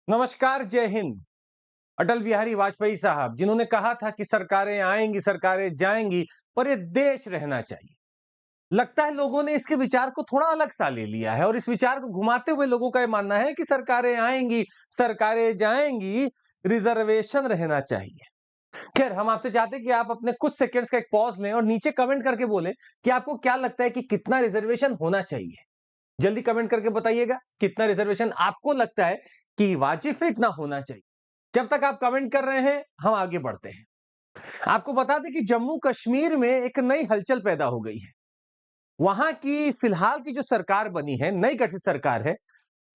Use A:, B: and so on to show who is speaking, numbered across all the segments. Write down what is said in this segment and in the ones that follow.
A: नमस्कार, जय हिंद। अटल बिहारी वाजपेयी साहब जिन्होंने कहा था कि सरकारें आएंगी, सरकारें जाएंगी, पर ये देश रहना चाहिए। लगता है लोगों ने इसके विचार को थोड़ा अलग सा ले लिया है और इस विचार को घुमाते हुए लोगों का ये मानना है कि सरकारें आएंगी, सरकारें जाएंगी, रिजर्वेशन रहना चाहिए। खैर, हम आपसे चाहते हैं कि आप अपने कुछ सेकंड्स का एक पॉज लें और नीचे कमेंट करके बोलें कि आपको क्या लगता है कि कितना रिजर्वेशन होना चाहिए। जल्दी कमेंट करके बताइएगा कितना रिजर्वेशन आपको लगता है कि वाजिब है, इतना होना चाहिए। जब तक आप कमेंट कर रहे हैं, हम आगे बढ़ते हैं। आपको बता दें कि जम्मू कश्मीर में एक नई हलचल पैदा हो गई है। वहां की फिलहाल की जो सरकार बनी है, नई गठित सरकार है,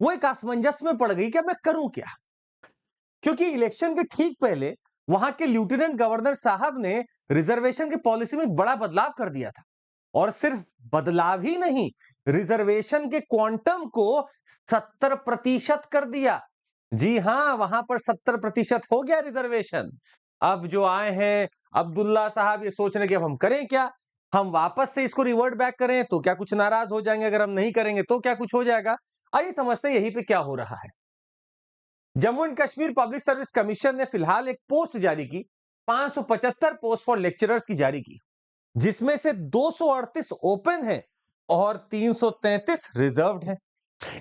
A: वो एक असमंजस में पड़ गई कि अब मैं करूं क्या। क्योंकि इलेक्शन के ठीक पहले वहां के लेफ्टिनेंट गवर्नर साहब ने रिजर्वेशन की पॉलिसी में एक बड़ा बदलाव कर दिया था। और सिर्फ बदलाव ही नहीं, रिजर्वेशन के क्वांटम को 70% कर दिया। जी हां, वहां पर 70% हो गया रिजर्वेशन। अब जो आए हैं अब्दुल्ला साहब, ये सोच रहे हैं कि अब हम करें क्या। हम वापस से इसको रिवर्ट बैक करें तो क्या कुछ नाराज हो जाएंगे, अगर हम नहीं करेंगे तो क्या कुछ हो जाएगा। आइए समझते हैं यहीं पे क्या हो रहा है। Jammu and Kashmir public service commission ने फिलहाल एक पोस्ट जारी की, 575 पोस्ट फॉर लेक्चरर्स की जारी की, जिसमें से 238 ओपन है और 333 रिजर्व्ड है।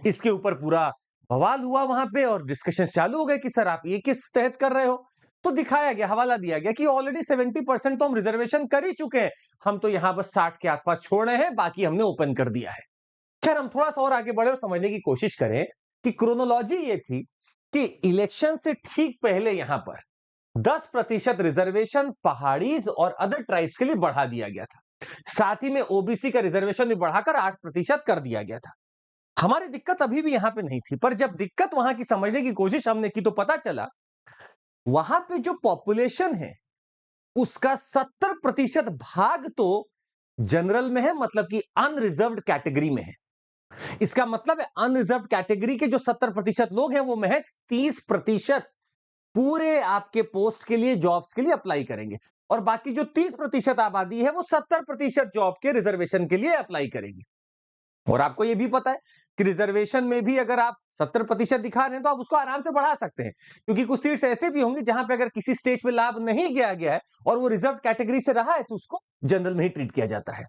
A: इसके ऊपर पूरा बवाल हुआ वहां पे और डिस्कशन चालू हो गए कि सर आप ये किस तहत कर रहे हो। तो दिखाया गया, हवाला दिया गया कि ऑलरेडी 70% तो हम रिजर्वेशन कर ही चुके हैं। हम तो यहां बस 60 के आसपास छोड़ रहे हैं, बाकी हमने ओपन कर दिया है। खैर, हम थोड़ा सा और आगे बढ़े और समझने की कोशिश करें कि क्रोनोलॉजी ये थी कि इलेक्शन से ठीक पहले यहां पर 10% रिजर्वेशन पहाड़ी और अदर ट्राइब्स के लिए बढ़ा दिया गया था। साथ ही में ओबीसी का रिजर्वेशन भी बढ़ाकर 8% कर दिया गया था। हमारी दिक्कत अभी भी यहां पे नहीं थी, पर जब दिक्कत वहां की समझने की कोशिश हमने की तो पता चला वहां पे जो पॉपुलेशन है उसका 70% भाग तो जनरल में है, मतलब कि अनरिजर्व्ड कैटेगरी में है। इसका मतलब है अनरिजर्व्ड कैटेगरी के जो 70% लोग हैं वो महज 30% पूरे आपके पोस्ट के लिए, जॉब्स के लिए अप्लाई करेंगे। और बाकी जो 30% आबादी है वो 70% जॉब के रिजर्वेशन के लिए अप्लाई करेगी। और आपको यह भी पता है कि रिजर्वेशन में भी अगर आप 70% दिखा रहे हैं तो आप उसको आराम से बढ़ा सकते हैं, क्योंकि कुछ सीट्स ऐसे भी होंगी जहां पे अगर किसी स्टेज पे लाभ नहीं किया गया है और वो रिजर्व कैटेगरी से रहा है तो उसको जनरल में ही ट्रीट किया जाता है।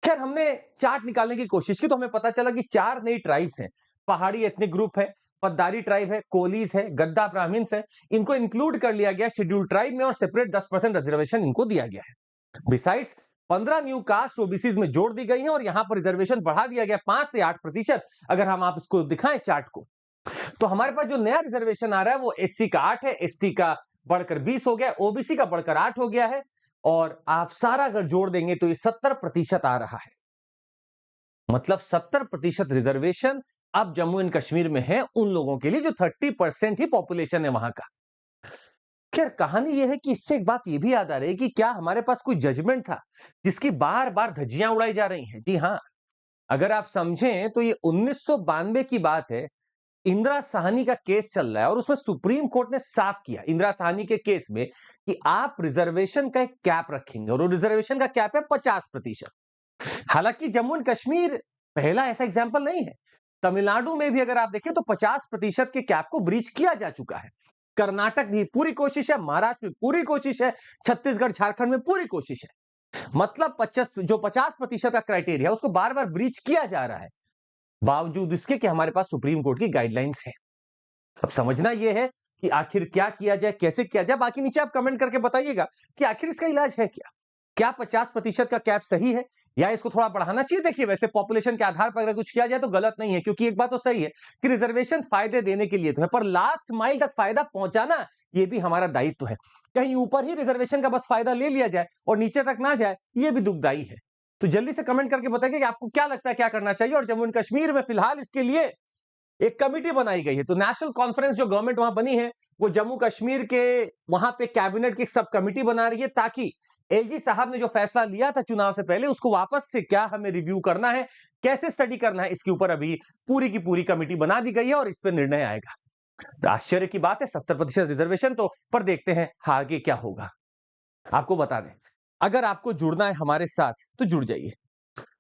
A: खैर, हमने चार्ट निकालने की कोशिश की तो हमें पता चला कि 4 नई ट्राइब्स हैं। पहाड़ी एथनिक ग्रुप है, पद्दारी ट्राइब है, कोलीज है, गद्दा ब्राह्मण्स है। इनको इंक्लूड कर लिया गया शेड्यूल्ड ट्राइब में और सेपरेट 10% रिजर्वेशन इनको दिया गया है। बिसाइड्स 15 न्यू कास्ट ओबीसीज में जोड़ दी गई है और यहां पर रिजर्वेशन बढ़ा दिया गया 5 से 8%। अगर हम आप इसको दिखाएं चार्ट को, तो हमारे पास जो नया रिजर्वेशन आ रहा है वो एससी का 8 है, एसटी का बढ़कर 20 हो गया, ओबीसी का बढ़कर 8 हो गया है। और आप सारा अगर जोड़ देंगे तो ये 70% आ रहा है। मतलब 70% रिजर्वेशन अब जम्मू एंड कश्मीर में है उन लोगों के लिए जो 30% ही पॉपुलेशन है वहां का। खैर, कहानी यह है कि इससे एक बात यह भी याद आ रही है कि क्या हमारे पास कोई जजमेंट था जिसकी बार बार धज्जियां उड़ाई जा रही हैं। जी हां, अगर आप समझें तो ये 1992 की बात है। इंदिरा साहनी का केस चल रहा है और उसमें सुप्रीम कोर्ट ने साफ किया इंदिरा साहनी के केस में कि आप रिजर्वेशन का एक कैप रखेंगे और वो रिजर्वेशन का कैप है 50%। हालांकि जम्मू एंड कश्मीर पहला ऐसा एग्जाम्पल नहीं है। तमिलनाडु में भी अगर आप देखें तो 50% के कैप को ब्रीच किया जा चुका है। कर्नाटक भी पूरी कोशिश है, महाराष्ट्र में पूरी कोशिश है, छत्तीसगढ़ झारखंड में पूरी कोशिश है। मतलब 50% का क्राइटेरिया उसको बार बार ब्रीच किया जा रहा है, बावजूद इसके कि हमारे पास सुप्रीम कोर्ट की गाइडलाइंस है। अब समझना यह है कि आखिर क्या किया जाए, कैसे किया जाए। बाकी नीचे आप कमेंट करके बताइएगा कि आखिर इसका इलाज है क्या। क्या 50% का कैप सही है या इसको थोड़ा बढ़ाना चाहिए। देखिए, वैसे पॉपुलेशन के आधार पर अगर कुछ किया जाए तो गलत नहीं है, क्योंकि एक बात तो सही है कि रिजर्वेशन फायदे देने के लिए तो है, पर लास्ट माइल तक फायदा पहुंचाना ये भी हमारा दायित्व है। कहीं ऊपर ही रिजर्वेशन का बस फायदा ले लिया जाए और नीचे तक ना जाए, ये भी दुखदायी है। तो जल्दी से कमेंट करके बताइए कि आपको क्या लगता है क्या करना चाहिए। और जम्मू एंड कश्मीर में फिलहाल इसके लिए एक कमिटी बनाई गई है। तो नेशनल कॉन्फ्रेंस जो गवर्नमेंट वहां बनी है वो जम्मू कश्मीर के वहां पे कैबिनेट की सब कमिटी बना रही है, ताकि एलजी साहब ने जो फैसला लिया था चुनाव से पहले उसको वापस से क्या हमें रिव्यू करना है, कैसे स्टडी करना है, इसके ऊपर अभी पूरी की पूरी कमिटी बना दी गई है और इस पर निर्णय आएगा। तो आश्चर्य की बात है 70% रिजर्वेशन तो, पर देखते हैं आगे क्या होगा। आपको बता दें, अगर आपको जुड़ना है हमारे साथ तो जुड़ जाइए।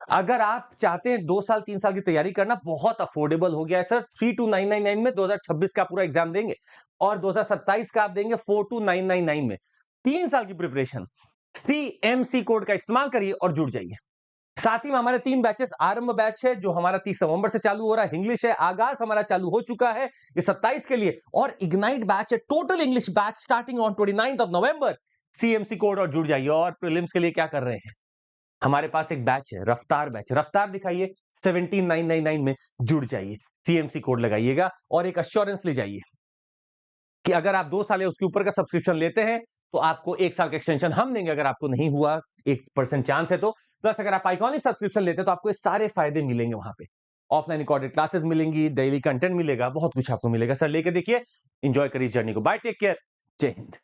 A: अगर आप चाहते हैं 2 साल 3 साल की तैयारी करना, बहुत अफोर्डेबल हो गया है सर। 32,999 में 2026 का पूरा एग्जाम देंगे और 2027 का आप देंगे 42,999 में। 3 साल की प्रिपरेशन। CMC कोड का इस्तेमाल करिए और जुड़ जाइए। साथ ही में हमारे 3 बैचेस, आरंभ बैच है जो हमारा 30 नवंबर से चालू हो रहा है, इंग्लिश है, आगाज हमारा चालू हो चुका है ये 27 के लिए, और इग्नाइट बैच है, total English batch starting on 29th of November. CMC code और जुड़ जाइए। और प्रीलिम्स के लिए क्या कर रहे हैं, हमारे पास एक बैच है, रफ्तार बैच। रफ्तार दिखाइए 17,999 में जुड़ जाइए, CMC कोड लगाइएगा और एक अश्योरेंस ले जाइए कि अगर आप 2 साल या उसके ऊपर का सब्सक्रिप्शन लेते हैं तो आपको 1 साल का एक्सटेंशन हम देंगे। अगर आपको नहीं हुआ, 1% चांस है तो, प्लस अगर आप आइकॉनिक सब्सक्रिप्शन लेते हैं तो आपको ये सारे फायदे मिलेंगे वहां पे। ऑफलाइन रिकॉर्डेड क्लासेस मिलेंगी, डेली कंटेंट मिलेगा, बहुत कुछ आपको मिलेगा। सर लेके देखिए, एंजॉय करिए जर्नी को। बाय, टेक केयर, जय हिंद।